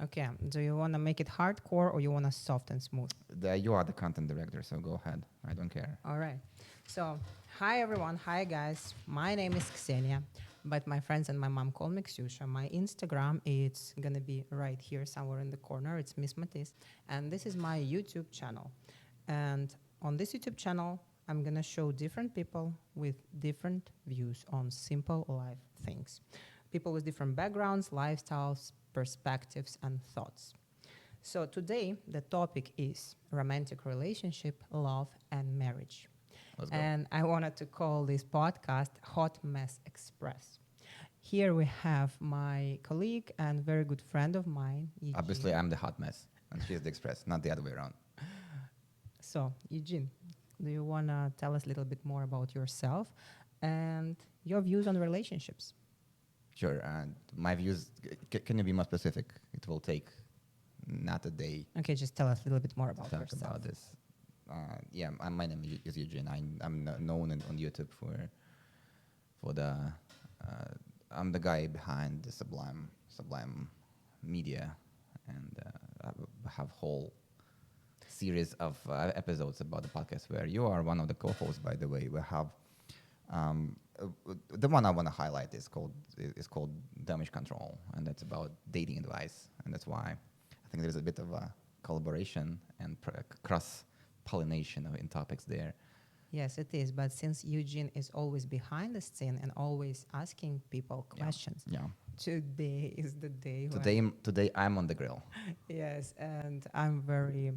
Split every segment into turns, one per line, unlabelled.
Okay. Do you want to make it hardcore or you want to soft and smooth?
You are the content director, so go ahead. I don't care.
All right. So, hi everyone. Hi guys. My name is Ksenia, but my friends and my mom call me Ksyusha. My Instagram it's gonna be right here somewhere in the corner. It's Miss Matisse, and this is my YouTube channel. And on this YouTube channel, I'm gonna show different people with different views on simple life things. People with different backgrounds, lifestyles, perspectives, and thoughts. So today the topic is romantic relationship, love, and marriage.
Let's go.
And I wanted to call this podcast Hot Mess Express. Here we have my colleague and very good friend of mine, Eugene.
Obviously, I'm the hot mess, and she's the express, not the other way around.
So, Eugene, do you want to tell us a little bit more about yourself and your views on relationships?
Sure. And my views, can you be more specific? It will take not a day
Okay, just tell us a little bit more
to
about
talk
yourself.
about this. My name is Eugene. I'm known on YouTube for the I'm the guy behind the Sublime Media, and I have whole series of episodes about the podcast where you are one of the co-hosts. By the way, we have the one I want to highlight is called Damage Control, and that's about dating advice, and that's why I think there's a bit of a collaboration and cross pollination in topics there.
Yes, it is. But since Eugene is always behind the scene and always asking people questions,
Yeah.
today is the day.
Today I'm on the grill.
Yes, and I'm very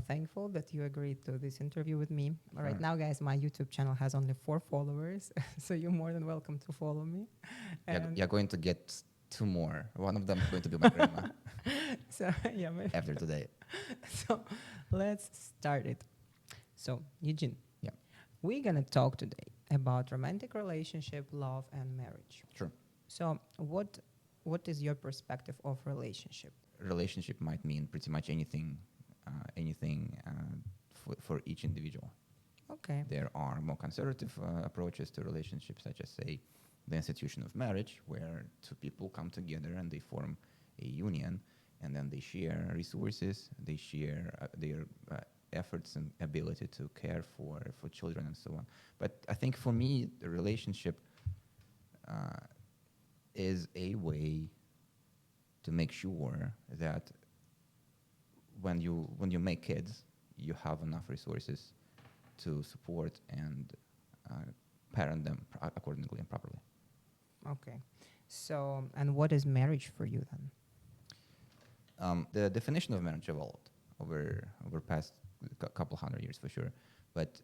thankful that you agreed to this interview with me. Right
Sure.
now, guys, my YouTube channel has only 4 followers, so you're more than welcome to follow me. And
You're going to get 2 more. One of them is going to be my grandma
so yeah, maybe.
after today.
So let's start it. So Eugene,
Yeah.
we're gonna talk today about romantic relationship, love, and marriage.
Sure.
So what is your perspective of relationship?
Relationship might mean pretty much anything for each individual.
Okay.
There are more conservative approaches to relationships, such as, say, the institution of marriage, where 2 people come together and they form a union, and then they share resources, they share their efforts and ability to care for children and so on. But I think for me, the relationship is a way to make sure that when you make kids, you have enough resources to support and parent them accordingly and properly.
Okay. So and what is marriage for you then?
The definition of marriage evolved over past couple hundred years for sure, but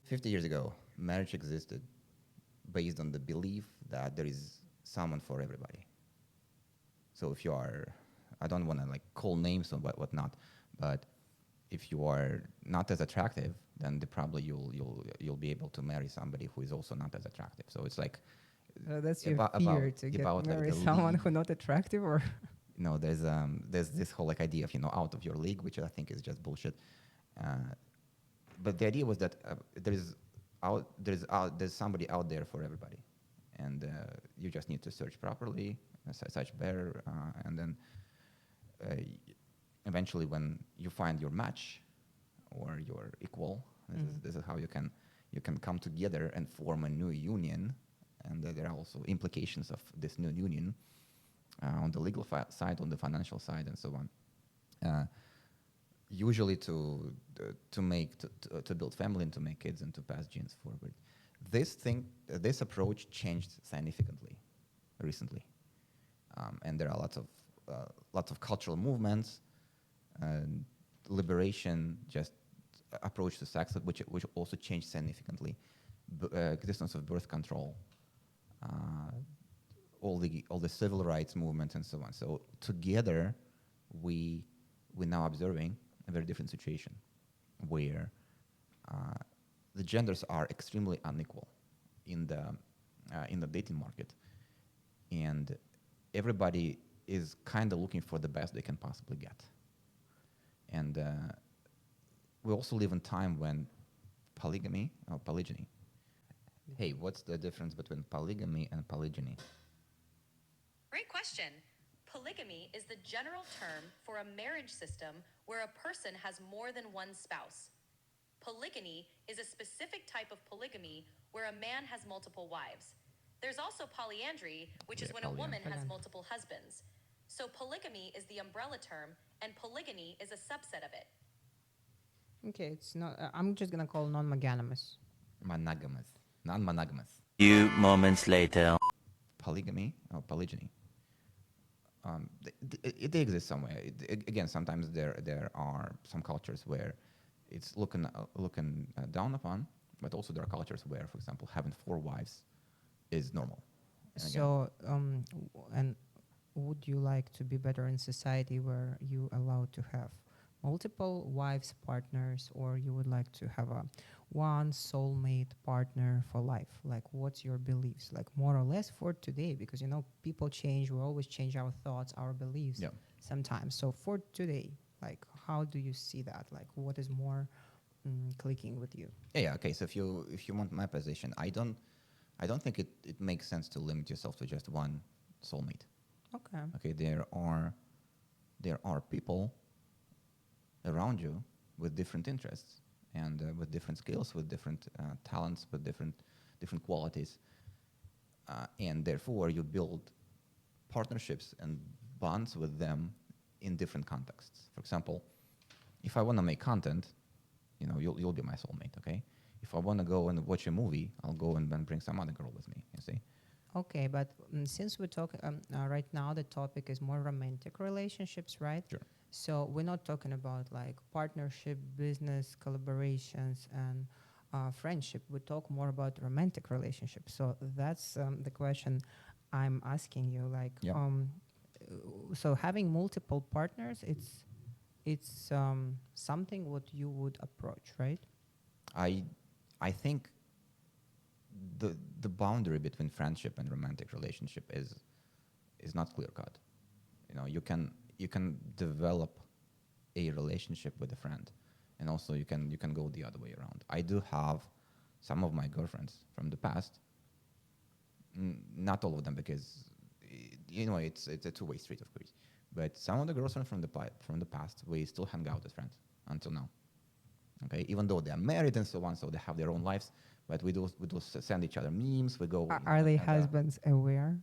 50 years ago, marriage existed based on the belief that there is someone for everybody. So if you are, I don't want to like call names or whatnot, but if you are not as attractive, then probably you'll be able to marry somebody who is also not as attractive. So it's like
That's your
about-
fear
about-
to get
about, like,
marry
the
someone
league.
who's not attractive, or
there's this whole like idea of out of your league, which I think is just bullshit. But the idea was that there's somebody out there for everybody, and you just need to search properly, search better, and then uh, eventually when you find your match or your equal, this is how you can come together and form a new union, and there are also implications of this new union on the legal side, on the financial side, and so on. Usually to build family and to make kids and to pass genes forward. This approach changed significantly recently, and there are lots of cultural movements, and liberation, just approach to sex, which also changed significantly. Existence of birth control, all the civil rights movements and so on. So together, we're now observing a very different situation, where the genders are extremely unequal in the dating market, and everybody is kind of looking for the best they can possibly get. And we also live in time when polygamy or polygyny. Hey, what's the difference between polygamy and polygyny?
Great question. Polygamy is the general term for a marriage system where a person has more than one spouse. Polygyny is a specific type of polygamy where a man has multiple wives. There's also polyandry, which is
Yeah,
when a woman has
Polyandry.
multiple husbands. So polygamy is the umbrella term, and polygyny is a subset of it.
Okay, it's not. I'm just gonna call non-monogamous.
Monogamous, non-monogamous.
Few moments later.
Polygamy or polygyny. They exist somewhere. Again, sometimes there are some cultures where it's looking down upon, but also there are cultures where, for example, having 4 wives is normal. And again,
So, and would you like to be better in society where you allowed to have multiple wives, partners, or you would like to have a one soulmate partner for life? Like, what's your beliefs? Like, more or less for today, because people change. We always change our thoughts, our beliefs
yeah.
sometimes. So for today, like, how do you see that? Like, what is more clicking with you?
Yeah. Okay. So if you want my position, I don't think it makes sense to limit yourself to just one soulmate.
Okay.
Okay. There are people around you with different interests and with different skills, with different talents, with different qualities, and therefore you build partnerships and bonds with them in different contexts. For example, if I want to make content, you'll be my soulmate. Okay. If I want to go and watch a movie, I'll go and then bring some other girl with me. You see.
Okay, but since we talk right now, the topic is more romantic relationships, right?
Sure.
So we're not talking about like partnership, business, collaborations, and friendship. We talk more about romantic relationships. So that's the question I'm asking you. Like,
Yep.
So having multiple partners, it's something what you would approach, right?
I think the boundary between friendship and romantic relationship is not clear cut. You can develop a relationship with a friend, and also you can go the other way around. I do have some of my girlfriends from the past, not all of them, because it's a two-way street, of course. But some of the girlfriends from the past, we still hang out as friends until now. Okay, even though they are married and so on, so they have their own lives, but we do send each other memes. We go.
Are they
and,
husbands aware?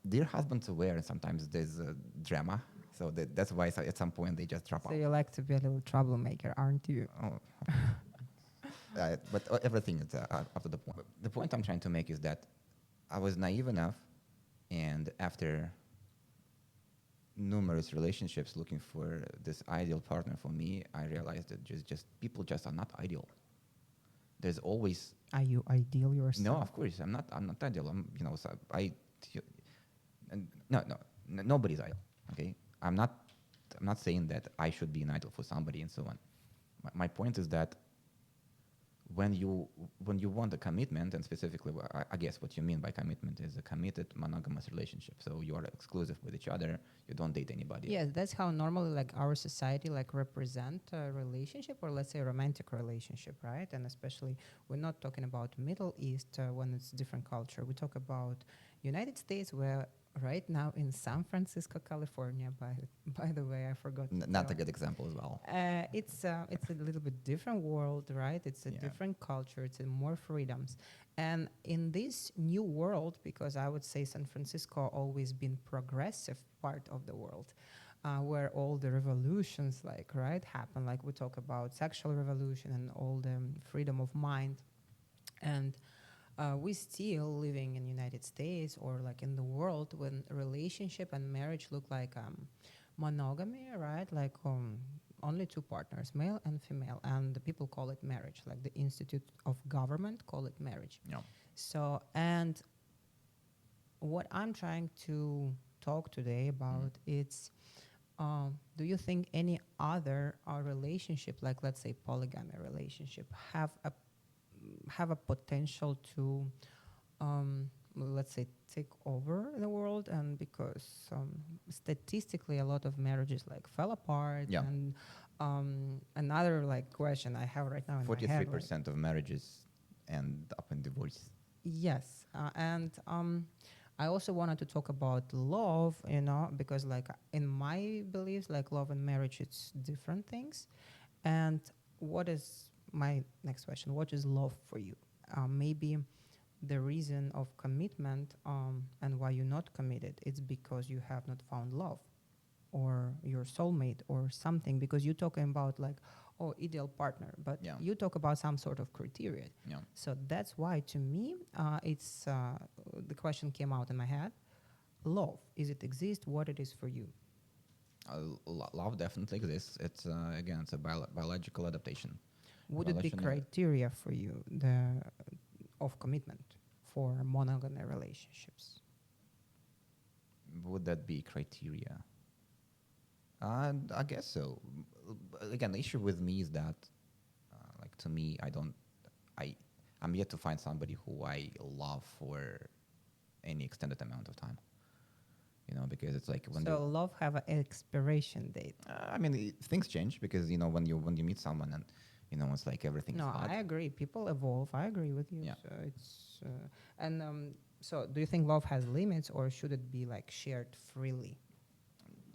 their husbands aware, and sometimes there's drama. So that's why at some point they just drop
So
out.
you like to be a little troublemaker, aren't you?
Oh. But everything is up to the point. The point I'm trying to make is that I was naive enough, and after numerous relationships looking for this ideal partner for me, I realized that just people just are not ideal. There's always.
Are you ideal yourself?
No, of course I'm not. I'm not ideal. So no, nobody's ideal. Okay, I'm not saying that I should be an idol for somebody and so on. My point is that when you want a commitment, and specifically, I guess what you mean by commitment is a committed monogamous relationship. So you are exclusive with each other. You don't date anybody.
Yes, that's how normally like our society like represent a relationship, or let's say a romantic relationship, right? And especially we're not talking about Middle East when it's different culture. We talk about United States, where right now in San Francisco, California, by the way, I forgot.
Not a good example as well.
It's a little bit different world, right? It's a different culture. It's more freedoms, and in this new world, because I would say San Francisco always been progressive part of the world, where all the revolutions happen. Like we talk about sexual revolution and all the freedom of mind, and we still living in United States or like in the world when relationship and marriage look like monogamy, right? Like only 2 partners, male and female, and the people call it marriage. Like the Institute of Government call it marriage.
Yeah.
So, and what I'm trying to talk today about it's do you think any other relationship, like let's say polygamy relationship, have a potential to let's say take over the world? And because statistically a lot of marriages like fell apart.
Yeah.
And another like question I have right now in my head,
43% of marriages end up in divorce.
yes, and I also wanted to talk about love, because like in my beliefs, like love and marriage, it's different things. And what is my next question? What is love for you? Maybe the reason of commitment and why you're not committed, it's because you have not found love or your soulmate or something, because you're talking about like, oh, ideal partner, but
Yeah.
you talk about some sort of criteria.
Yeah.
So that's why to me, it's the question came out in my head. Love, is it exist? What it is for you?
Love definitely exists. It's again, it's a biological adaptation.
Would it be
Evolution,
criteria for you the of commitment for monogamy relationships?
would that be criteria? I guess so. Again, the issue with me is that, like to me, I, I'm yet to find somebody who I love for any extended amount of time. Because it's like when
So love have an expiration date.
I mean, things change because when you meet someone and it's like everything's
No,
hot.
I agree. People evolve. I agree with you.
Yeah.
So it's and so do you think love has limits or should it be like shared freely?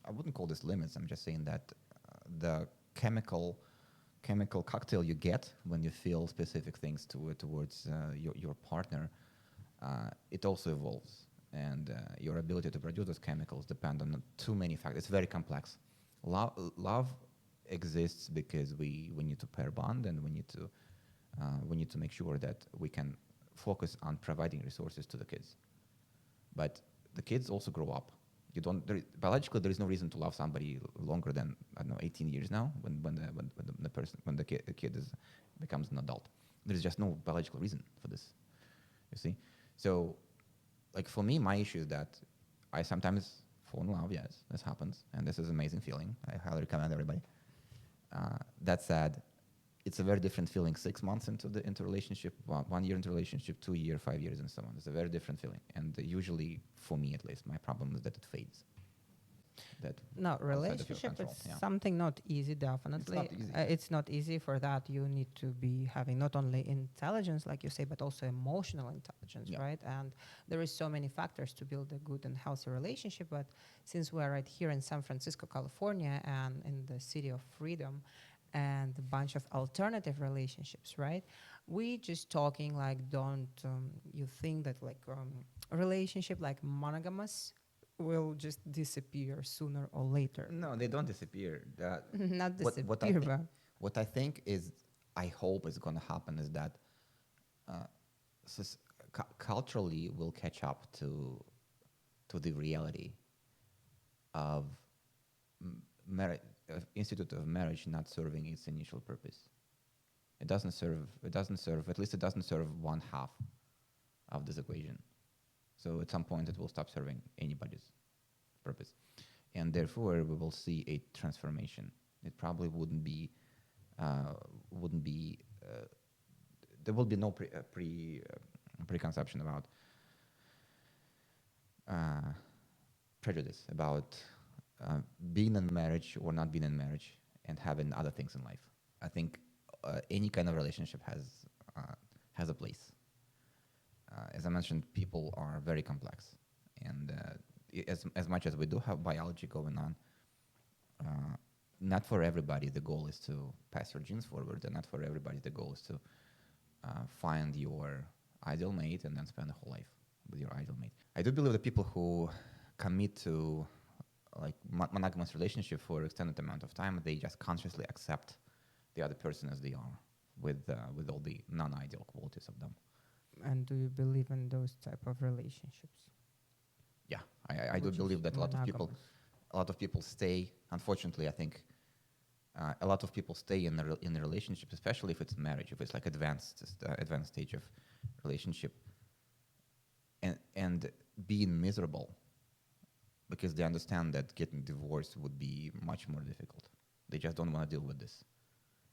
I wouldn't call this limits. I'm just saying that the chemical cocktail you get when you feel specific things towards your partner, it also evolves, and your ability to produce those chemicals depend on too many factors. It's very complex. Love exists because we need to pair bond, and we need to make sure that we can focus on providing resources to the kids. But the kids also grow up. Biologically there is no reason to love somebody longer than, I don't know, 18 years now when the kid becomes an adult. There is just no biological reason for this. You see, so like for me, my issue is that I sometimes fall in love. Yes, this happens, and this is an amazing feeling. I highly recommend everybody. That said, it's a very different feeling 6 months into relationship, 1 year into relationship, 2 year, 5 years, and so on. It's a very different feeling, and usually, for me at least, my problem is that it fades. That
No,
outside of your
relationship
control,
it's
yeah.
something not easy, definitely.
It's not easy.
It's not easy. For that you need to be having not only intelligence, like you say, but also emotional intelligence,
Yeah.
right? And there is so many factors to build a good and healthy relationship. But since we're right here in San Francisco, California, and in the city of freedom and a bunch of alternative relationships, right? We just talking like, don't you think that like relationship like monogamous will just disappear sooner or later?
No, they don't disappear.
Not
What
disappear, but
what I think is, I hope is going to happen is that uh, culturally we'll catch up to the reality of institute of marriage not serving its initial purpose. It doesn't serve. At least it doesn't serve one half of this equation. So at some point, it will stop serving anybody's purpose, and therefore we will see a transformation. It probably wouldn't be. There will be no preconception about prejudice about being in marriage or not being in marriage and having other things in life. I think any kind of relationship has a place. As I mentioned, people are very complex, and as much as we do have biology going on, not for everybody the goal is to pass your genes forward, and not for everybody the goal is to find your ideal mate and then spend the whole life with your ideal mate. I do believe that people who commit to like monogamous relationship for extended amount of time, they just consciously accept the other person as they are, with all the non-ideal qualities of them.
and do you believe in those type of relationships?
Yeah, I do
Which is
believe that a lot of people
monogamous.
stay. Unfortunately, I think a lot of people stay in the relationship, especially if it's marriage, if it's like advanced stage of relationship, and being miserable because they understand that getting divorced would be much more difficult. They just don't want to deal with this,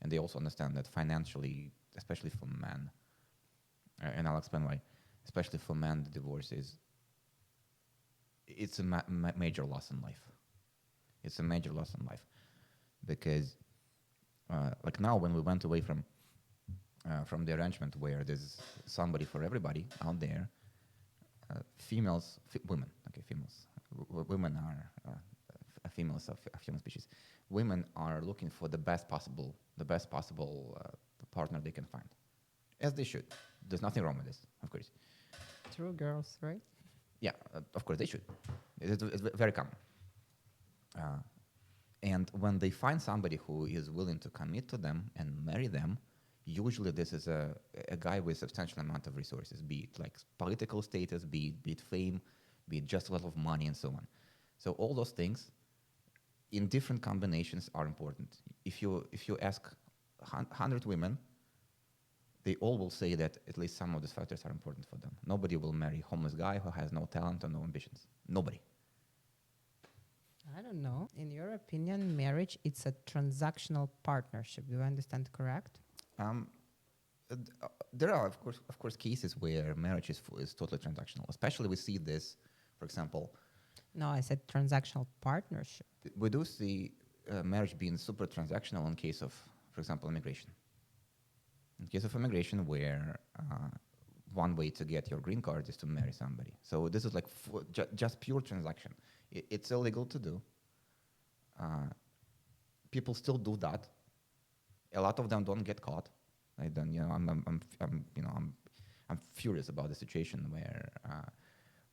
and they also understand that financially, especially for men, and I'll explain why. Especially for men, the divorce it's a major loss in life. It's a major loss in life because, like now, when we went away from the arrangement where there's somebody for everybody out there, women, okay, females, women are females of human species. Women are looking for the best possible partner they can find, as they should. There's nothing wrong with this, of course.
True girls, right?
Yeah, of course they should. It's very common. And when they find somebody who is willing to commit to them and marry them, usually this is a guy with substantial amount of resources, be it like political status, be it fame, be it just a lot of money and so on. So all those things in different combinations are important. If you ask 100 women, they all will say that at least some of these factors are important for them. Nobody will marry a homeless guy who has no talent or no ambitions. Nobody.
I don't know. In your opinion, marriage, it's a transactional partnership. Do I understand correct?
There are, of course, cases where marriage is totally transactional. Especially we see this, for example.
No, I said transactional partnership.
We do see marriage being super transactional in case of, for example, immigration. In case of immigration, where one way to get your green card is to marry somebody. So this is like just pure transaction. It's illegal to do. People still do that. A lot of them don't get caught. I'm furious about the situation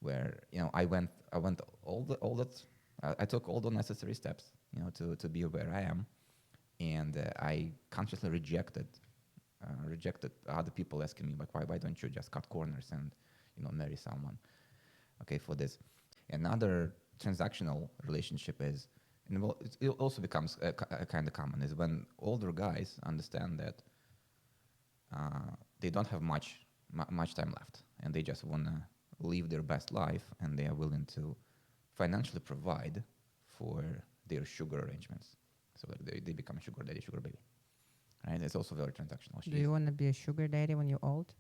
where I took all the necessary steps, to be where I am, and I consciously rejected other people asking me like, why don't you just cut corners and marry someone, okay, for this. Another transactional relationship is, and it also becomes kind of common, is when older guys understand that they don't have much time left, and they just want to live their best life, and they are willing to financially provide for their sugar arrangements, so that they become sugar daddy, sugar baby. Right? It's also very transactional.
Do you want to be a sugar daddy when you're old?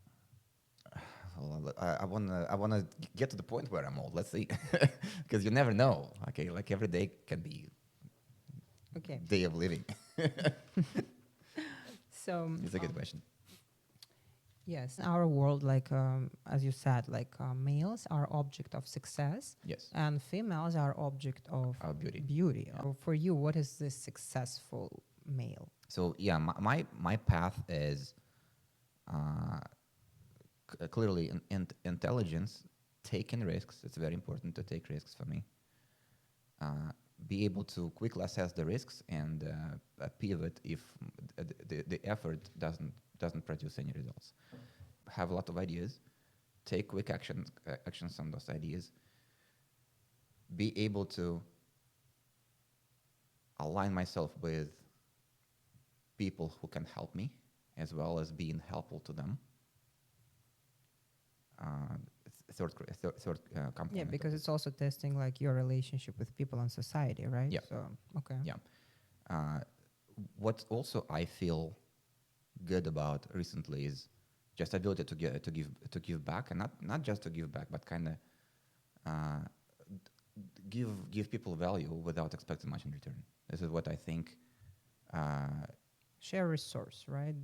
Well, I wanna get to the point where I'm old. Let's see, because you never know. Okay, like every day can be day of living.
So
it's a good question.
Yes, in our world, like as you said, like males are object of success.
Yes.
And females are object of
Beauty.
Yeah. So for you, what is this successful male?
So yeah, my path is clearly intelligence, taking risks. It's very important to take risks for me. Be able to quickly assess the risks and pivot if the effort doesn't produce any results. Have a lot of ideas, take quick actions on those ideas. Be able to align myself with people who can help me, as well as being helpful to them. Third component.
Yeah, because it's also testing like your relationship with people and society, right?
Yeah.
So okay.
Yeah. What also I feel good about recently is just ability to give back, and not just to give back, but kind of give people value without expecting much in return. This is what I think.
Share resource, right?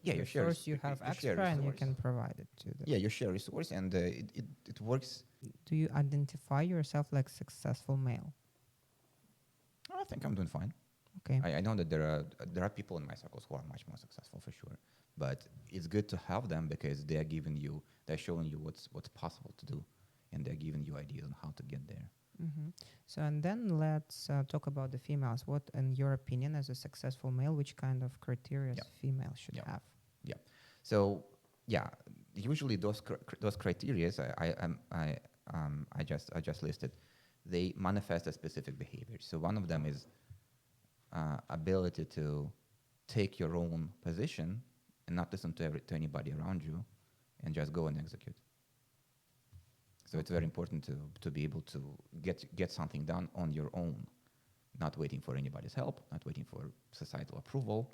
You
resource you have extra and you can provide it to them.
Yeah, you share resource, and it works.
Do you identify yourself like successful male?
I think I'm doing fine.
Okay.
I know that there are people in my circles who are much more successful for sure, but it's good to have them because they're showing you what's possible to do, and they're giving you ideas on how to get there.
Mm-hmm. So, and then let's talk about the females. What, in your opinion, as a successful male, which kind of criteria female should have?
Yeah. So, yeah, usually those criteria I just listed, they manifest as specific behaviors. So one of them is ability to take your own position and not listen to anybody around you, and just go and execute. So it's very important to be able to get something done on your own, not waiting for anybody's help, not waiting for societal approval,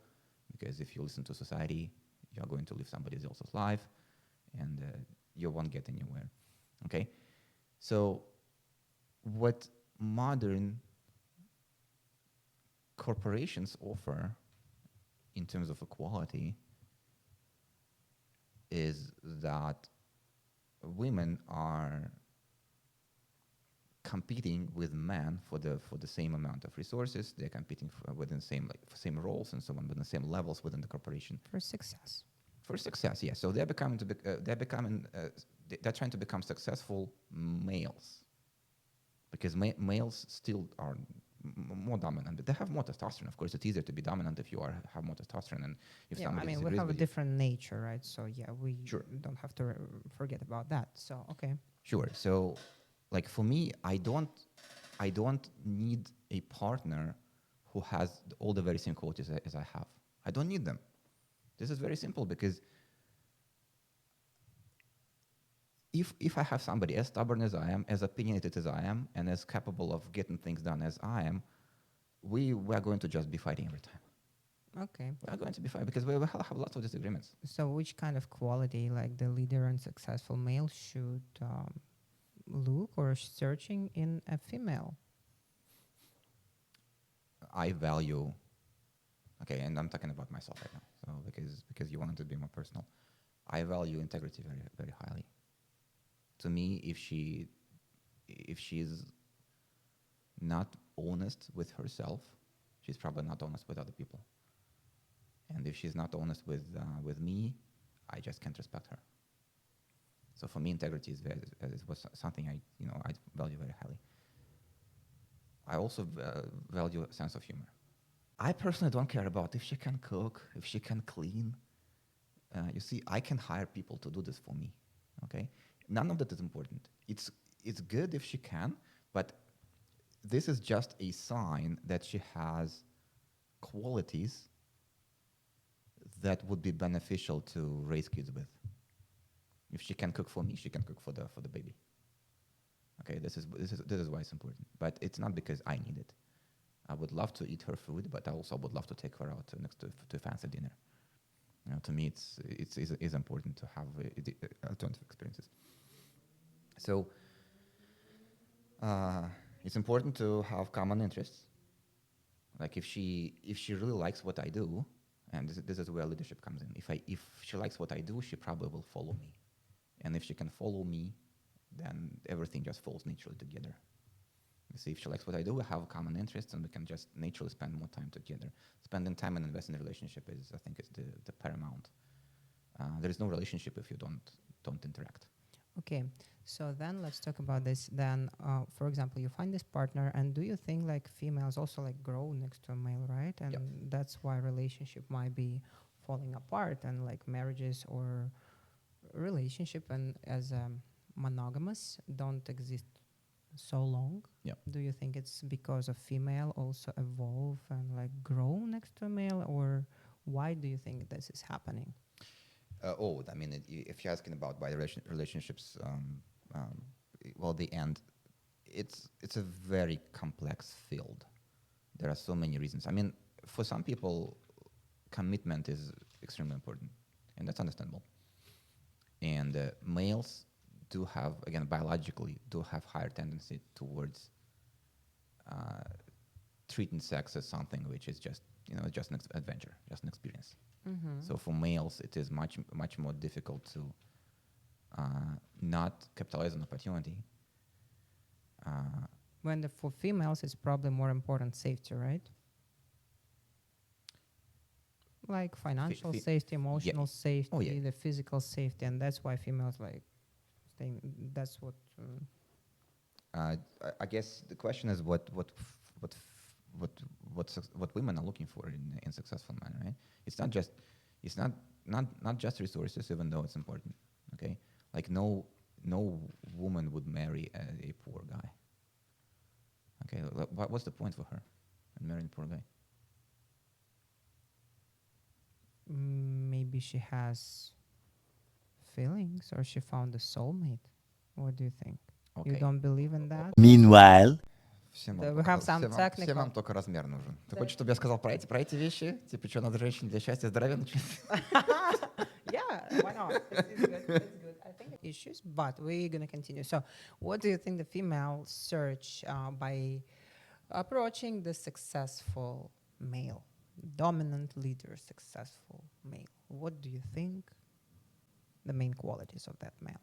because if you listen to society, you're going to live somebody else's life, and you won't get anywhere. Okay? So what modern corporations offer in terms of equality is that women are competing with men for the same amount of resources. They're competing within the same roles and so on, within the same levels within the corporation.
For success.
For success, yes. So they're trying to become successful males, because males still are more dominant, but they have more testosterone. Of course, it's easier to be dominant if you have more testosterone, and if
Yeah, I
somebody
mean, we
disagrees
have a
with you.
different nature, right? So yeah, we
Sure.
don't have to forget about that. So okay.
Sure. So, like for me, I don't need a partner who has all the very same qualities as I have. I don't need them. This is very simple, because if I have somebody as stubborn as I am, as opinionated as I am, and as capable of getting things done as I am, we are going to just be fighting every time.
Okay.
We are going to be fighting because we will have lots of disagreements.
So which kind of quality, like the leader and successful male, should look or searching in a female?
I value, okay, and I'm talking about myself right now, so because you wanted to be more personal, I value integrity very, very highly. To me, if she's not honest with herself, she's probably not honest with other people. And if she's not honest with me, I just can't respect her. So for me, integrity was something I value very highly. I also value a sense of humor. I personally don't care about if she can cook, if she can clean. You see, I can hire people to do this for me. Okay, none of that is important. It's good if she can, but this is just a sign that she has qualities that would be beneficial to raise kids with. If she can cook for me, she can cook for the baby. Okay, this is why it's important. But it's not because I need it. I would love to eat her food, but I also would love to take her out to a fancy dinner. To me, it's important to have alternative experiences. So it's important to have common interests. Like if she really likes what I do, and this is where leadership comes in. If she likes what I do, she probably will follow me, and if she can follow me, then everything just falls naturally together. You see, if she likes what I do, we have common interests, and we can just naturally spend more time together. Spending time and investing in a relationship is, I think, is the paramount. There is no relationship if you don't interact.
Okay, so then let's talk about this. Then, for example, you find this partner, and do you think like females also like grow next to a male, right? And
Yep.
that's why relationship might be falling apart, and like marriages or relationship and as monogamous don't exist so long.
Yep.
Do you think it's because of female also evolve and like grow next to a male, or why do you think this is happening?
I mean, if you're asking about why relationships, well, the end, it's a very complex field. There are so many reasons. I mean, for some people, commitment is extremely important, and that's understandable. And males do have, again, biologically, do have higher tendency towards treating sex as something which is just an adventure, just an experience.
Mm-hmm.
So for males, it is much more difficult to not capitalize on opportunity.
When for females, it's probably more important safety, right? Like financial safety, emotional safety, the physical safety, and that's why females like staying. That's what.
I guess the question is what women are looking for in successful men, right? It's not just resources, even though it's important. Okay, like no woman would marry a poor guy. Okay, what's the point for her in marrying a poor guy?
Maybe she has feelings, or she found a soulmate. What do you think?
Okay.
You don't believe in that?
Meanwhile,
We have some
всем
technical.
вам только размер нужен. Ты хочешь, чтобы я сказал про эти вещи? Типа, что надо женщине для счастья, здоровья начать?
Yeah, why not? It's good. It's good. I think issues, but we're gonna continue. So, what do you think the female search by approaching the successful male, dominant leader, successful male? What do you think the main qualities of that male?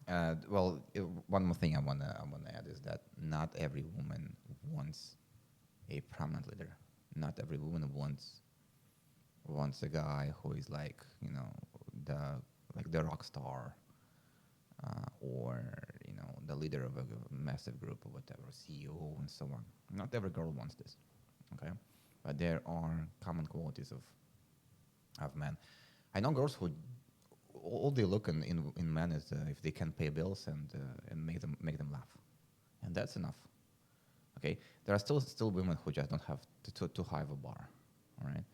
One more thing I wanna add is that not every woman wants a prominent leader. Not every woman wants a guy who is like the rock star, or the leader of a massive group or whatever, CEO and so on. Not every girl wants this, okay? But there are common qualities of men. I know girls who all they look in men is if they can pay bills and make them laugh, and that's enough. Okay, there are still women who just don't have too high of a bar, all right?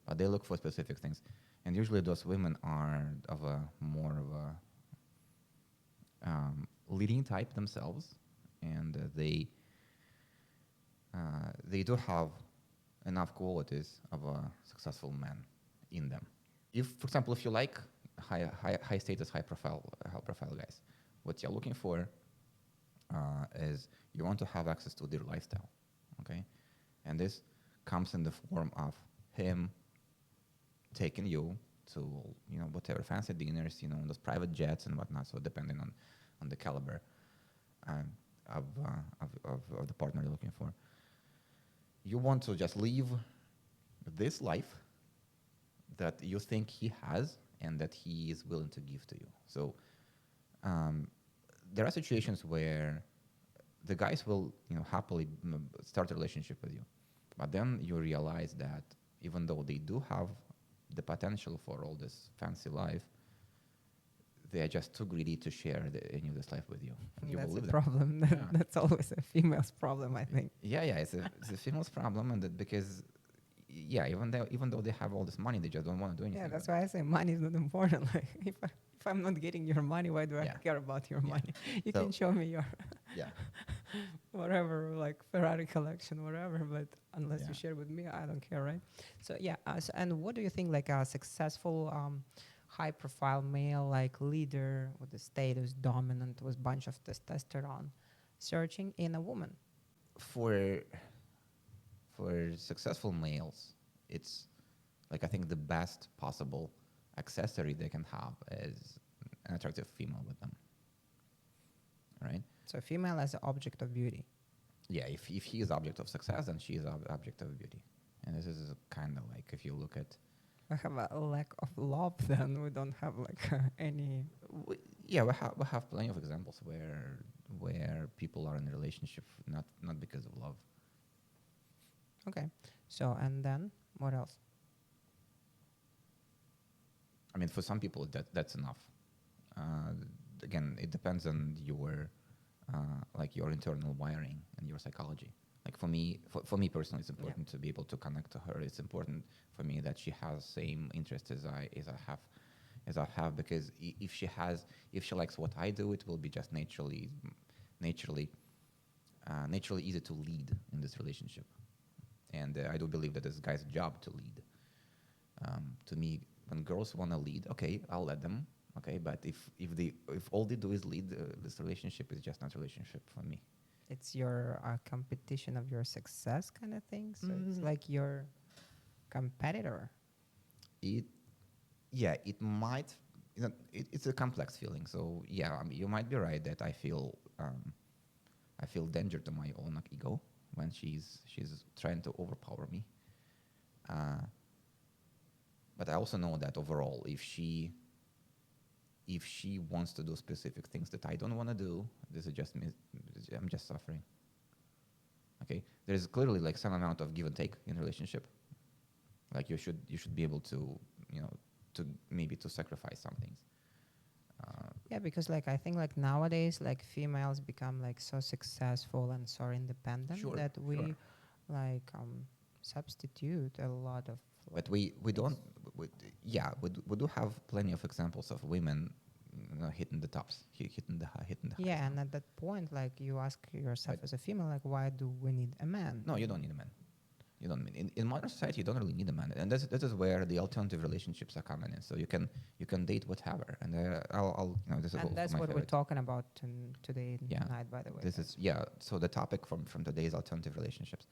But they look for specific things, and usually those women are of a more of a leading type themselves, and they do have enough qualities of a successful man in them. If, for example, if you like high status, high profile guys, what you're looking for is you want to have access to their lifestyle, okay? And this comes in the form of him taking you to whatever fancy dinners, those private jets and whatnot. So depending on the caliber of the partner you're looking for, you want to just live this life that you think he has and that he is willing to give to you. So there are situations where the guys will happily start a relationship with you, but then you realize that even though they do have the potential for all this fancy life, they are just too greedy to share this life with you. And you
That's
will
a
live
problem.
Yeah.
That's always a female's problem, I think.
It's a female's problem, and that because even though they have all this money, they just don't want to do anything.
Yeah, that's why I say money is not important. Like if I'm not getting your money, why do I
Yeah.
care about your
Yeah.
money? You
So-
can show me your
Yeah.
whatever, like Ferrari collection, whatever, but unless
Yeah.
you share with me, I don't care, right? So yeah, and what do you think like a successful high-profile male, like leader with the status, dominant, with bunch of testosterone, searching in a woman?
For successful males, it's like I think the best possible accessory they can have is an attractive female with them, right?
So female as an object of beauty.
Yeah, if he is object of success, then she is object of beauty. And this is kind of like if you look at
We have a lack of love, then we don't have like any.
we have plenty of examples where people are in a relationship not because of love.
Okay. So and then what else?
I mean, for some people that's enough. Again, it depends on your your internal wiring and your psychology. Like for me personally, it's important to be able to connect to her. It's important for me that she has same interests as I have, because if she likes what I do, it will be just naturally easy to lead in this relationship. And I do believe that it's a guy's job to lead. To me, when girls want to lead, okay, I'll let them. Okay, but if all they do is lead, this relationship is just not a relationship for me.
It's your competition of your success kind of thing. So it's like your competitor.
It might. It's a complex feeling. So yeah, I mean, you might be right that I feel danger to my own ego when she's trying to overpower me. But I also know that overall, if she wants to do specific things that I don't want to do, this is just me. I'm just suffering. Okay, there's clearly like some amount of give and take in a relationship. Like you should be able to to sacrifice some things.
Yeah, because like I think like nowadays like females become like so successful and so independent that we like substitute a lot of.
But we don't. We do have plenty of examples of women hitting the tops, hitting the highs.
Yeah, and at that point, like you ask yourself as a female, like why do we need a man?
No, you don't need a man. You don't mean in modern society you don't really need a man, and that is where the alternative relationships are coming in. So you can date whatever, and I'll this is
And that's
my
what
favorite.
we're talking about today night, by the way.
This is So the topic from today is alternative relationships.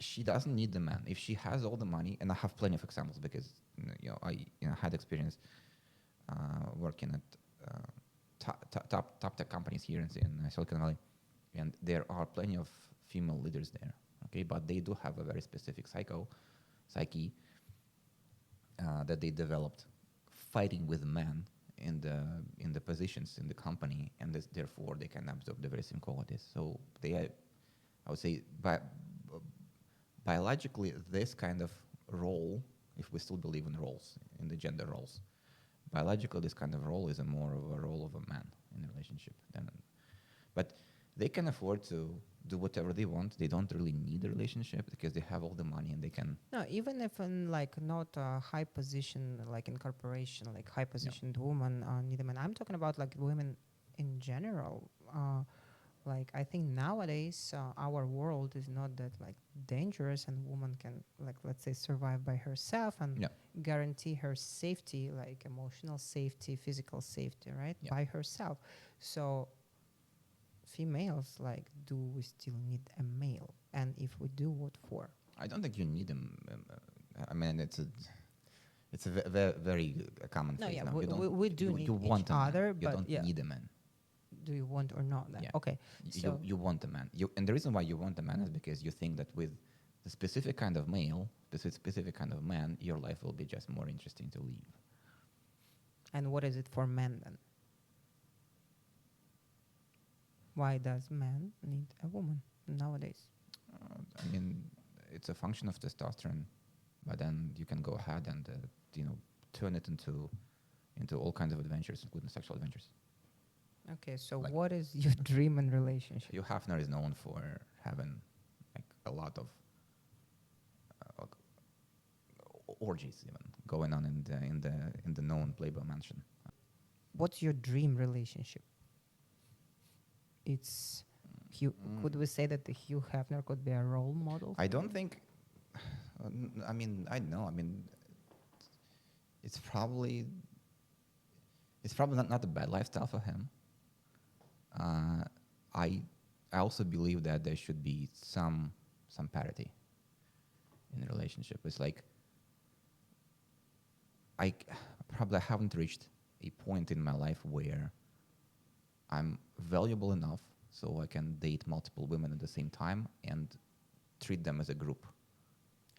She doesn't need the man if she has all the money, and I have plenty of examples because I had experience working at top tech companies here in Silicon Valley, and there are plenty of female leaders there. Okay, but they do have a very specific psyche that they developed fighting with men in the positions in the company, and therefore they can absorb the very same qualities. So they, I would say, biologically, this kind of role, if we still believe in roles, in the gender roles, biologically, this kind of role is more of a role of a man in a relationship. But they can afford to do whatever they want. They don't really need a relationship because they have all the money and they can.
No, even if in like not a high position, like in corporation, like high positioned woman need a man. I'm talking about like women in general. Like I think nowadays our world is not that like dangerous, and woman can like, let's say, survive by herself and guarantee her safety, like emotional safety, physical safety, right, by herself. So females, like, do we still need a male? And if we do, what for?
I don't think you need them. I mean, it's a very common
No,
phrase
yeah,
now.
we do need
you want
each
a man.
other,
You
but
don't need a man.
Do you want or not? Then?
Yeah.
Okay. So
You want a man. And the reason why you want a man is because you think that with the specific kind of male, the specific kind of man, your life will be just more interesting to live.
And what is it for men then? Why does man need a woman nowadays?
I mean, it's a function of testosterone, but then you can go ahead and turn it into all kinds of adventures, including sexual adventures.
Okay, so
Like,
what is your dream in relationship?
Hugh Hefner is known for having like a lot of orgies, even going on in the known Playboy mansion.
What's your dream relationship? It's Hugh. Could we say that the Hugh Hefner could be a role model?
I don't think. I mean, I don't know. I mean, it's probably not a bad lifestyle for him. I also believe that there should be some parity in the relationship. It's like I probably haven't reached a point in my life where I'm valuable enough so I can date multiple women at the same time and treat them as a group.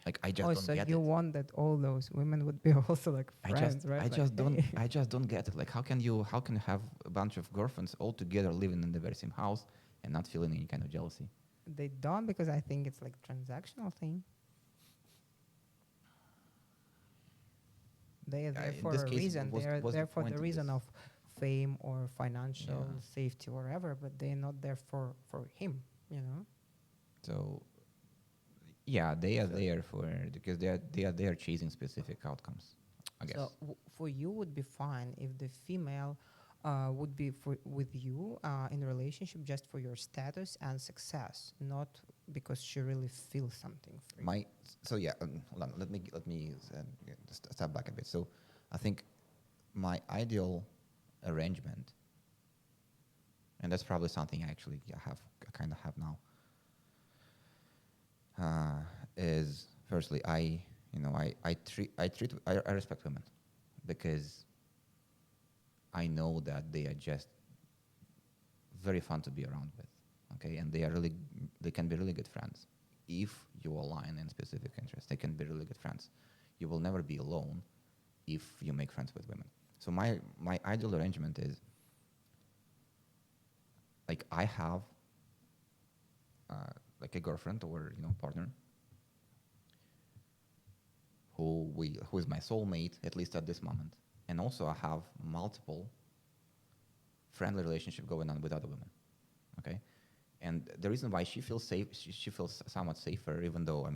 Like I just don't
so
get
you
it.
want that all those women would be also like friends, right?
I just don't get it. Like how can you have a bunch of girlfriends all together living in the very same house and not feeling any kind of jealousy?
They don't, because I think it's like transactional thing. They are there for a reason. They are there for the reason of fame or financial safety or whatever, but they're not there for him, you know?
So yeah, they are there because they are chasing specific outcomes, I guess.
So for you would be fine if the female would be with you in a relationship just for your status and success, not because she really feels something for you.
Hold on. Let me just step back a bit. So I think my ideal arrangement, and that's probably something I kind of have now, is firstly I respect women because I know that they are just very fun to be around with, okay, and they can be really good friends if you align in specific interests. They can be really good friends. You will never be alone if you make friends with women. So my ideal arrangement is like I have like a girlfriend or partner who is my soulmate, at least at this moment, and also I have multiple friendly relationship going on with other women, okay. And the reason why she feels safe, she feels somewhat safer, even though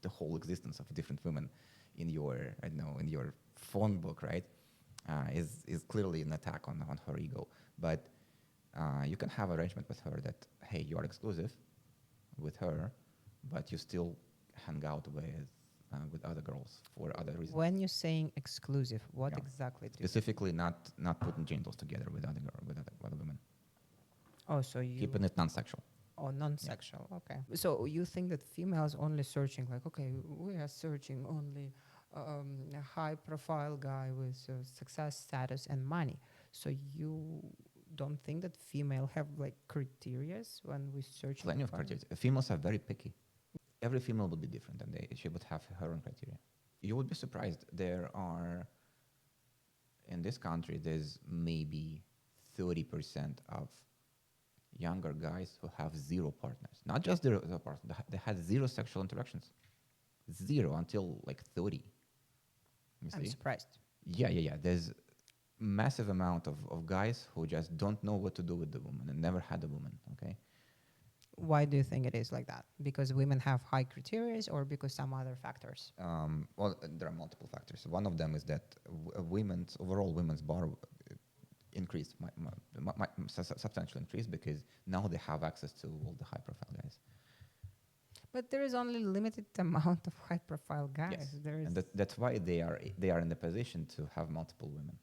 the whole existence of different women in your phone book, right, is clearly an attack on her ego. But you can have arrangement with her that, hey, you are exclusive with her, but you still hang out with other girls for other reasons.
When you're saying exclusive, what exactly do you
specifically not putting genitals together with other women.
Oh, so you
keeping it non-sexual.
Oh, non-sexual. Okay. So you think that females only searching like, okay, we are searching only a high-profile guy with success, status, and money. So you don't think that female have like criterias when we search?
Plenty of criteria. Females are very picky. Every female would be different, and she would have her own criteria. You would be surprised. There are, in this country, there's maybe 30% of younger guys who have zero partners. Not just zero partners, they had zero sexual interactions. Zero until like 30. You
I'm
see?
surprised.
Yeah. There's massive amount of guys who just don't know what to do with the woman and never had a woman, okay?
Why do you think it is like that? Because women have high criteria, or because some other factors?
Well, there are multiple factors. One of them is that overall women's bar increased, substantially increased, because now they have access to all the high-profile guys.
But there is only limited amount of high-profile guys.
Yes,
There is
and that's why they are in the position to have multiple women.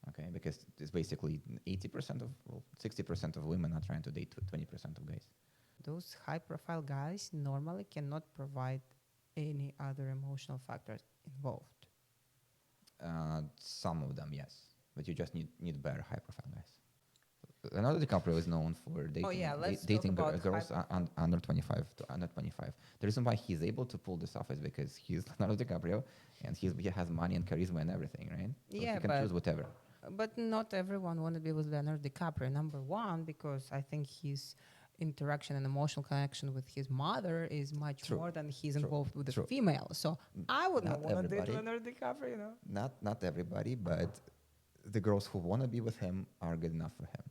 Okay, because it's basically 80% of, 60% of women are trying to date 20% of guys.
those high-profile guys normally cannot provide any other emotional factors involved.
Some of them, yes, but you just need better high-profile guys. Leonardo DiCaprio is known for dating,
let's talk
dating
about
girls under 25 to under 25. The reason why he's able to pull this off is because he's Leonardo DiCaprio and he has money and charisma and everything, right? So
Yeah,
he can choose whatever.
But not everyone want to be with Leonardo DiCaprio. Number one, because I think his interaction and emotional connection with his mother is much
True.
more than he's
True.
involved with
True.
the female. So I would not
Not
want to date
everybody.
Leonardo DiCaprio, you know.
Not everybody, but the girls who want to be with him are good enough for him.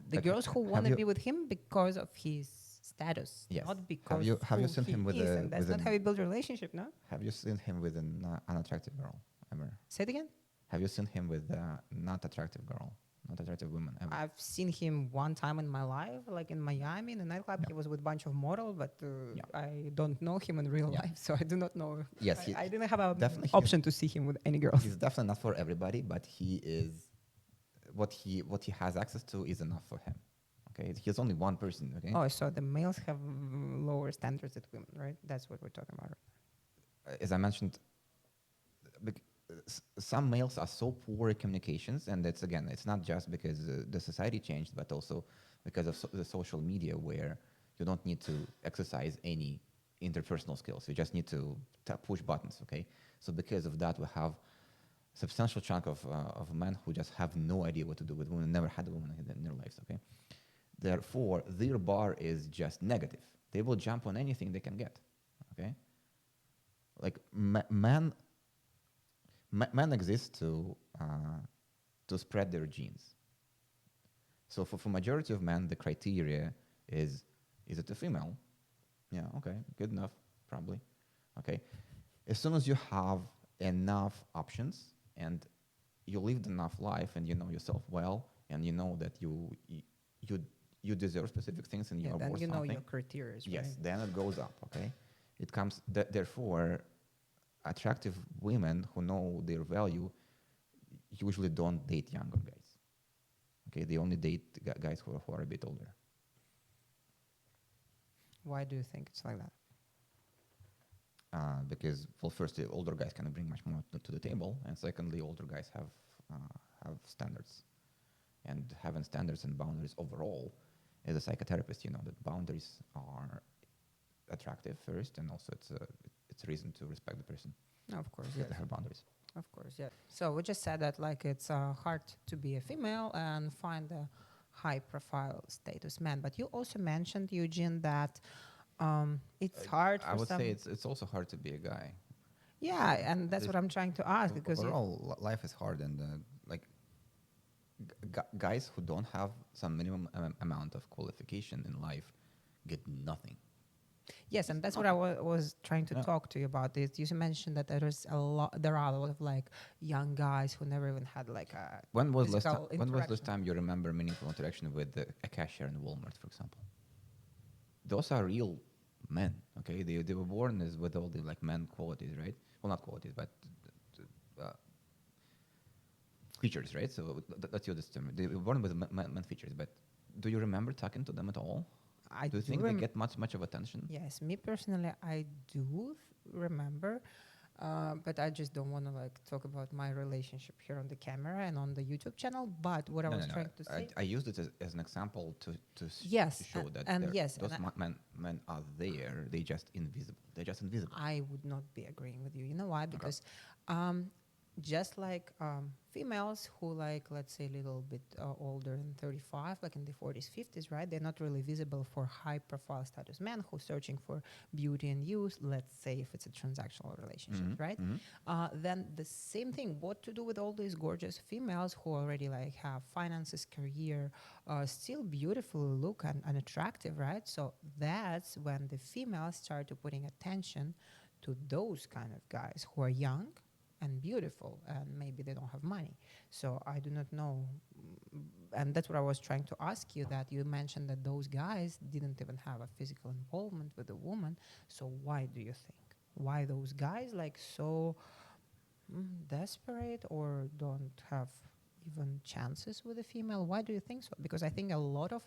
The
Like,
girls who
have
want to
you-
be with him because of his status,
Yes.
not because
have you
who
seen
he
him with
is,
a
and that's
with
not
an-
how you build a relationship, no?
Have you seen him with an unattractive girl ever?
Say it again.
Have you seen him with a not attractive girl, not attractive woman ever?
I've seen him one time in my life, like in Miami, in a nightclub.
Yeah.
He was with a bunch of models, but
Yeah.
I don't know him in real
Yeah.
life, so I do not know.
Yes,
I didn't have an
definitely
option to see him with any girl.
He's definitely not for everybody, but he is what he has access to is enough for him. Okay, he's only one person. Okay,
Oh, so the males have lower standards than women, right? That's what we're talking about.
As I mentioned, some males are so poor at communications, and that's again, it's not just because the society changed, but also because of the social media, where you don't need to exercise any interpersonal skills. You just need to push buttons. Okay, so because of that, we have substantial chunk of men who just have no idea what to do with women, never had a woman in their lives. Okay, therefore their bar is just negative. They will jump on anything they can get. Okay, like men exist to spread their genes. So for majority of men, the criteria is it a female? Yeah, okay, good enough, probably. Okay, as soon as you have enough options and you lived enough life and you know yourself well and you know that you deserve specific things and you are
Then
worth
you know
something.
your criteria, right?
Yes, then it goes up. Okay, it comes. Therefore, attractive women who know their value usually don't date younger guys. Okay, they only date guys who are a bit older.
Why do you think it's like that?
Because, well, first, the older guys can bring much more to the table, and secondly, older guys have standards, and having standards and boundaries overall, as a psychotherapist, you know that boundaries are attractive first, and also it's a reason to respect the person.
No, of course,
That
yes.
they have boundaries.
Of course, yeah. So we just said that like it's hard to be a female and find a high-profile status man. But you also mentioned, Eugene, that it's hard for
I would
some.
say it's also hard to be a guy.
Yeah, and that's what I'm trying to ask because
Overall, life is hard, and like guys who don't have some minimum amount of qualification in life get nothing.
yes, and that's what I was trying to talk to you about. This you mentioned that there are a lot of like young guys who never even had like a
When was
physical
last time you remember meaningful interaction with a cashier in Walmart, for example? Those are real men. Okay, they were born as with all the like man qualities, right? Well, not qualities, but features, right? So that's your term. They were born with man features, but do you remember talking to them at all?
I
Do you think they get much of attention?
Yes, me personally, I do remember, But I just don't want to like talk about my relationship here on the camera and on the YouTube channel. But what I
No,
was
no, no.
trying to say,
I used it as an example to
yes,
show that
and yes,
those
and
men are there. They just invisible. They're just invisible.
I would not be agreeing with you. You know why?
Okay.
Because just like females who like, let's say, a little bit older than 35, like in the 40s, 50s, right? They're not really visible for high profile status men who searching for beauty and youth, let's say if it's a transactional relationship, right? Then the same thing, what to do with all these gorgeous females who already like have finances, career, still beautiful look and attractive, right? So that's when the females start to putting attention to those kind of guys who are young and beautiful and maybe they don't have money. So I do not know. And that's what I was trying to ask you, that you mentioned that those guys didn't even have a physical involvement with a woman. So why do you think? Why those guys like so desperate or don't have even chances with a female? Why do you think so? Because I think a lot of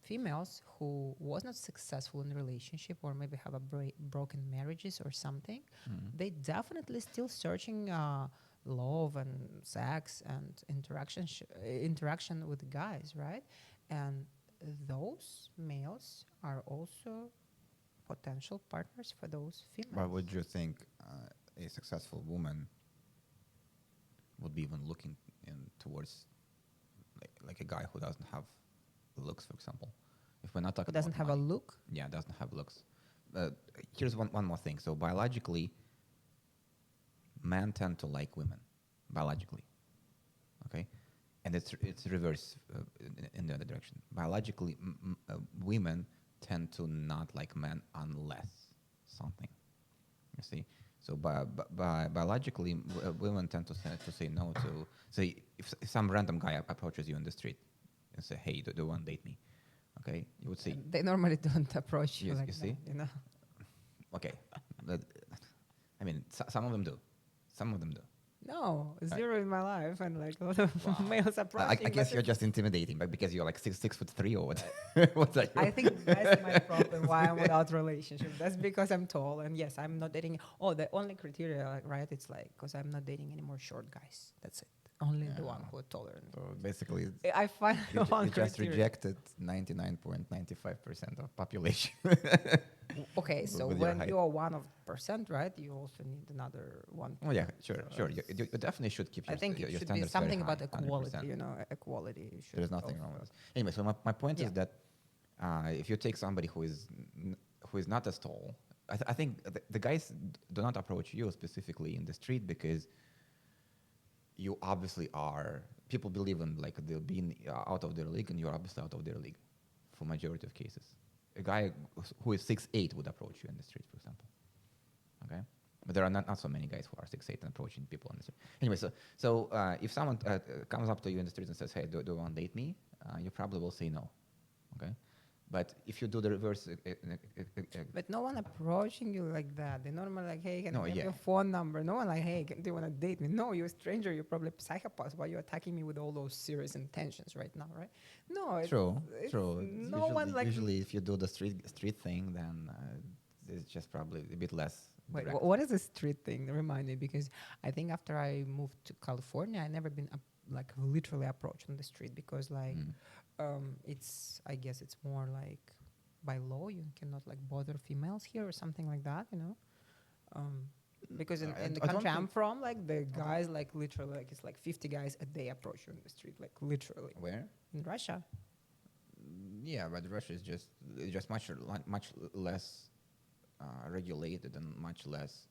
females who was not successful in relationship or maybe have a broken marriages or something, they definitely still searching love and sex and interaction with guys, right? And those males are also potential partners for those females.
Why would you think a successful woman would be even looking in towards like a guy who doesn't have looks, for example? If we're not talking
Doesn't
about
have
money.
a look.
Yeah, doesn't have looks. Here's one more thing. So biologically, men tend to like women, biologically. Okay, and it's reverse in the other direction. Biologically, women tend to not like men unless something. You see, so biologically, women tend to say no to. Say if some random guy approaches you in the street and say, "Hey, do you want to date me?" Okay, you would say,
They normally don't approach you
Yes,
like
you
that,
see?
you know.
"Okay." But, I mean, some of them do. Some of them do.
No, zero in my life, and like a lot of males
I
approaching.
guess
but
you're just intimidating, but because you're like 6'3" or what? What's that?
I think that's my problem. Why I'm without relationship? That's because I'm tall, and yes, I'm not dating. Oh, the only criteria, like, right? It's like because I'm not dating any more short guys. That's it. Only the one who are taller than
So
me.
basically,
I find
you,
one
you just
criteria.
rejected 99.95% of population.
Okay, so
with your
when
height.
you are 1%, right? You also need another one.
Oh yeah, sure. You definitely should keep
I
your,
think
your
it should be
standards very
something
high,
about equality.
100%.
You know, equality. Should
There's nothing wrong with
also-
this. Anyway, so my point
Yeah.
is that if you take somebody who is not as tall, I think the guys do not approach you specifically in the street because you obviously are. People believe in like they'll be out of their league, and you're obviously out of their league, for majority of cases. A guy who is 6'8" would approach you in the street, for example. Okay, but there are not so many guys who are 6'8" and approaching people on the street. Anyway, so if someone comes up to you in the street and says, "Hey, do you want to date me?" You probably will say no. Okay, but if you do the reverse,
But no one approaching you like that. They normally like, hey, can
No,
I have
yeah.
your phone number? No one like, hey, do you want to date me? No, you're a stranger. You're probably a psychopath. Why are you attacking me with all those serious intentions right now, right? No,
true.
No one like.
Usually, if you do the street thing, then it's just probably a bit less.
Wait,
direct.
what is a street thing? Remind me, because I think after I moved to California, I never been like literally approached on the street because like it's, I guess it's more like by law you cannot like bother females here or something like that, you know. Because in the
I don't
country I'm
think-
from, like the guys like literally like it's like 50 guys a day approach you on the street, like literally.
Where?
In Russia.
Yeah, but Russia is just much less regulated and much less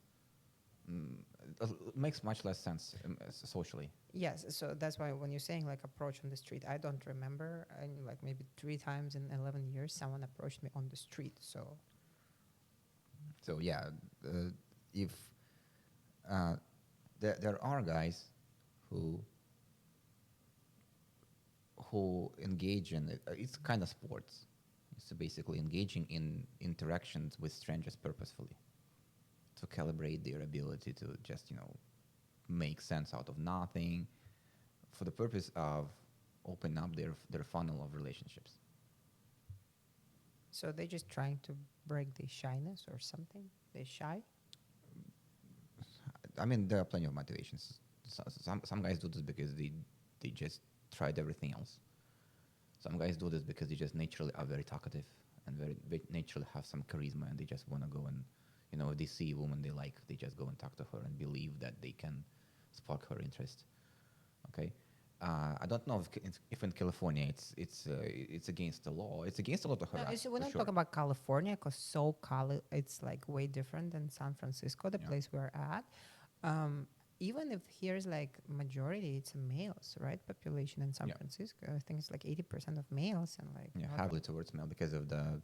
makes much less sense socially.
Yes, so that's why when you're saying like approach on the street, I don't remember, and like maybe 3 times in 11 years someone approached me on the street.
So yeah, if there are guys who engage in it, it's kind of sports. It's basically engaging in interactions with strangers purposefully to calibrate their ability to just make sense out of nothing for the purpose of opening up their funnel of relationships.
So they're just trying to break the shyness or something. They're shy.
I mean, there are plenty of motivations. Some guys do this because they just tried everything else. Some guys do this because they just naturally are very talkative and very naturally have some charisma, and they just want to go and, if they see a woman they like, they just go and talk to her and believe that they can spark her interest. Okay. I don't know if in California it's against the law. It's against the law to
No,
harass.
we're
for
not
sure.
talking about California because SoCal, it's like way different than San Francisco, the
Yeah.
place we're at. Even if here's like majority, it's males, right? Population in San
Yeah.
Francisco, I think it's like 80% of males and like
Yeah,
not
heavily towards male because of the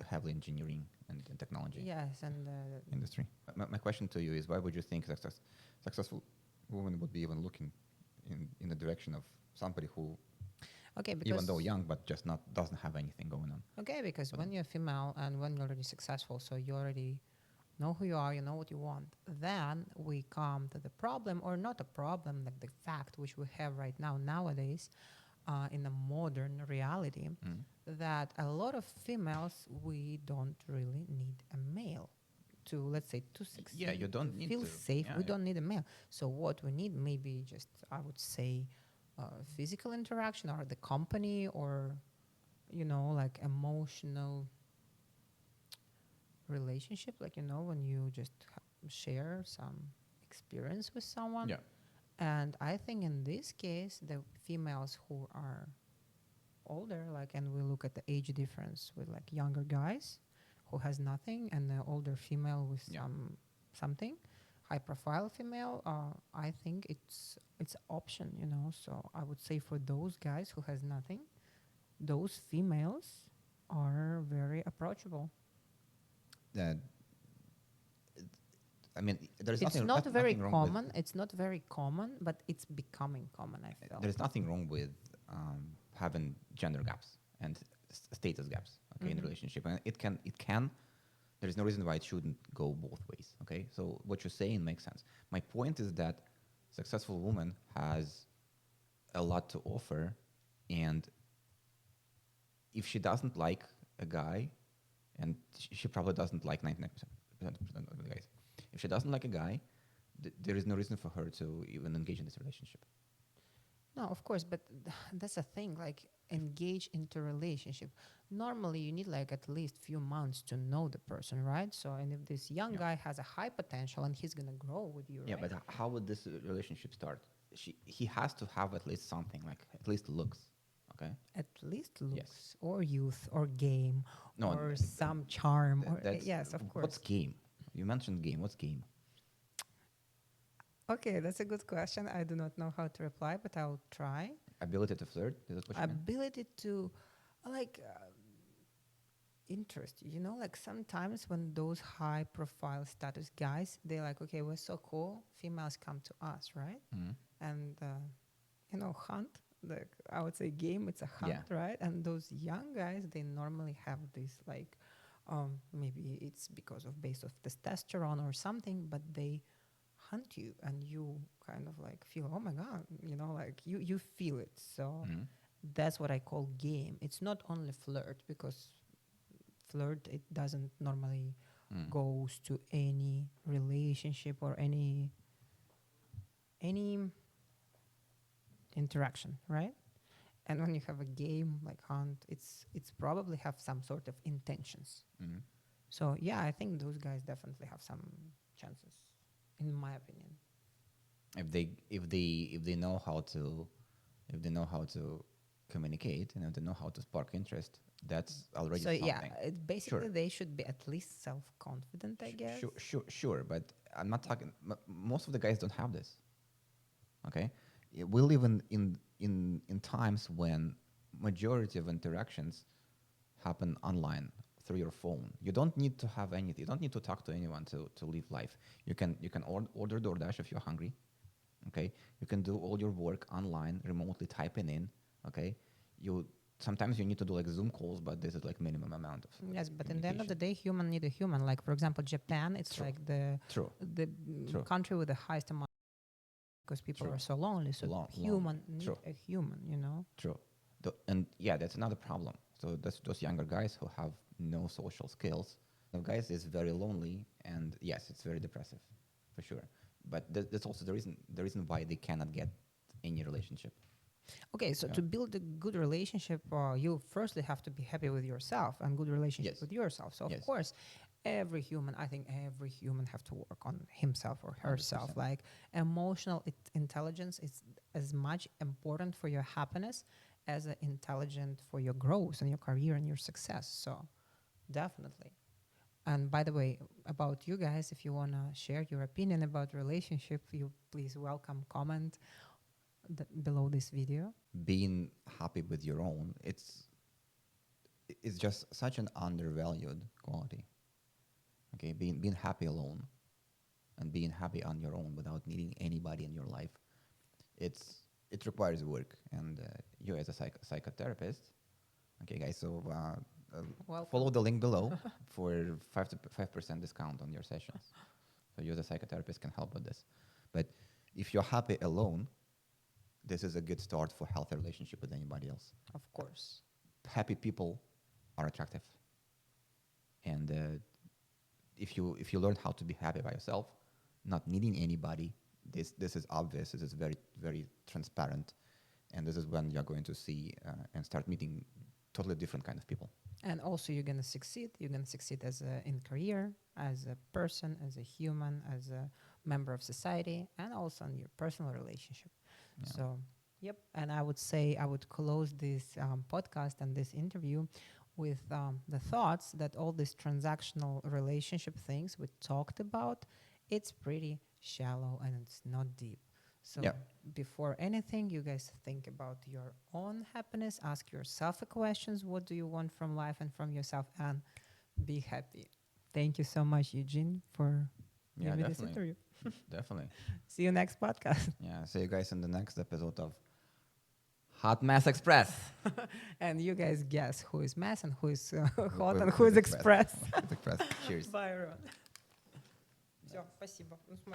heavily engineering and technology
yes, and
industry. My question to you is, why would you think successful women would be even looking in the direction of somebody who,
okay, because
even though young, but just doesn't have anything going on?
okay, because
But
when you're female and when you're already successful, so you already know who you are, you know what you want. Then we come to the problem, or not a problem, like the fact which we have right now nowadays, in the modern reality, that a lot of females we don't really need a male to, let's say, to succeed.
Yeah, you don't
to
need
feel
to.
safe.
Yeah,
We
yeah.
don't need a male. So what we need, maybe just I would say, physical interaction, or the company, or like emotional relationship, like when you just share some experience with someone.
Yeah.
And I think in this case, the females who are older, like, and we look at the age difference with like younger guys who has nothing, and the older female with
Yeah.
something, high profile female, I think it's option, so I would say for those guys who has nothing, those females are very approachable.
That I mean, there's
It's
nothing.
not very
nothing wrong
common.
With,
It's not very common, but it's becoming common, I feel.
there's nothing wrong with having gender gaps and status gaps. Okay, in a
Mhm.
relationship, and it can. There is no reason why it shouldn't go both ways. Okay, so what you're saying makes sense. My point is that successful woman has a lot to offer, and if she doesn't like a guy, and she probably doesn't like 99% of the guys. If she doesn't like a guy, there is no reason for her to even engage in this relationship.
No, of course, but that's a thing. Like engage into relationship. Normally, you need like at least few months to know the person, right? So, and if this young
Yeah.
guy has a high potential and he's gonna grow with you,
Yeah,
right?
but how would this relationship start? He has to have at least something, like at least looks. Okay.
At least
Yes.
looks, or youth, or game,
No,
or some charm, or
that's
yes, of course.
What's game? You mentioned game. What's game?
Okay, that's a good question. I do not know how to reply, but I'll try.
Ability to flirt. Is that what you mean?
Ability to, like, interest. Like sometimes when those high profile status guys, they're like, okay, we're so cool. Females come to us, right?
Mhm.
And, hunt. Like I would say game, it's a hunt,
Yeah.
right? And those young guys, they normally have this like, maybe it's because of base of testosterone or something, but they hunt you and you kind of like feel, oh my God, like you feel it. So
Mhm.
that's what I call game. It's not only flirt, because flirt, it doesn't normally
Mm.
goes to any relationship or any interaction, right? And when you have a game like hunt, it's probably have some sort of intentions.
Mhm.
So yeah, I think those guys definitely have some chances, in my opinion.
If they know how to communicate, they know how to spark interest, that's already
So yeah,
something.
basically
Sure.
they should be at least self-confident, I guess.
Sure, but I'm not talking. Most of the guys don't have this. Okay, we live in times when majority of interactions happen online through your phone. You don't need to have anything. You don't need to talk to anyone to live life. You can order DoorDash if you're hungry. Okay, you can do all your work online, remotely typing in. Okay, sometimes you need to do like Zoom calls, but this is like minimum amount of
Yes, but in the end of the
communication.
day, human need a human. Like for example, Japan, it's
True.
like the
True.
the
True.
country with the highest amount, because people
True.
are so lonely. So human need
True.
a human.
True. And yeah, that's another problem. So that's those younger guys who have no social skills. The guys is very lonely, and yes, it's very depressive, for sure. But that's also the reason why they cannot get any relationship.
Okay, so
Yeah.
to build a good relationship, you firstly have to be happy with yourself and good relationship
Yes.
with yourself. So of
Yes.
course, I think every human have to work on himself or herself.
100%.
Like emotional intelligence is as much important for your happiness as intelligent for your growth and your career and your success. So definitely. And by the way, about you guys, if you want to share your opinion about relationship, you please welcome comment below this video.
Being happy with your own, it's just such an undervalued quality. Okay, being happy alone and being happy on your own without needing anybody in your life, it requires work. And you as a psychotherapist, okay, guys, so
Welcome.
follow the link below for 5% discount on your sessions. So you as a psychotherapist can help with this. But if you're happy alone, this is a good start for healthy relationship with anybody else.
Of course.
Happy people are attractive, and if you learn how to be happy by yourself, not needing anybody, this is obvious. This is very, very transparent, and this is when you're going to see and start meeting totally different kind of people.
And also, you're gonna succeed. You're gonna succeed as in career, as a person, as a human, as a member of society, and also in your personal relationship.
Yeah.
So, yep. And I would say I would close this podcast and this interview with the thoughts that all these transactional relationship things we talked about, it's pretty shallow and it's not deep. So
Yeah.
before anything, you guys think about your own happiness, ask yourself a questions, what do you want from life and from yourself, and be happy. Thank you so much, Eugene, for
Yeah,
giving me this
definitely.
interview.
Definitely.
See you next podcast.
Yeah. See you guys in the next episode of Hot Mess Express.
And you guys guess who is mass and who is hot
Who-
and who is express.
Express. Cheers.
Bye, everyone. Все, спасибо. Ну, смотри.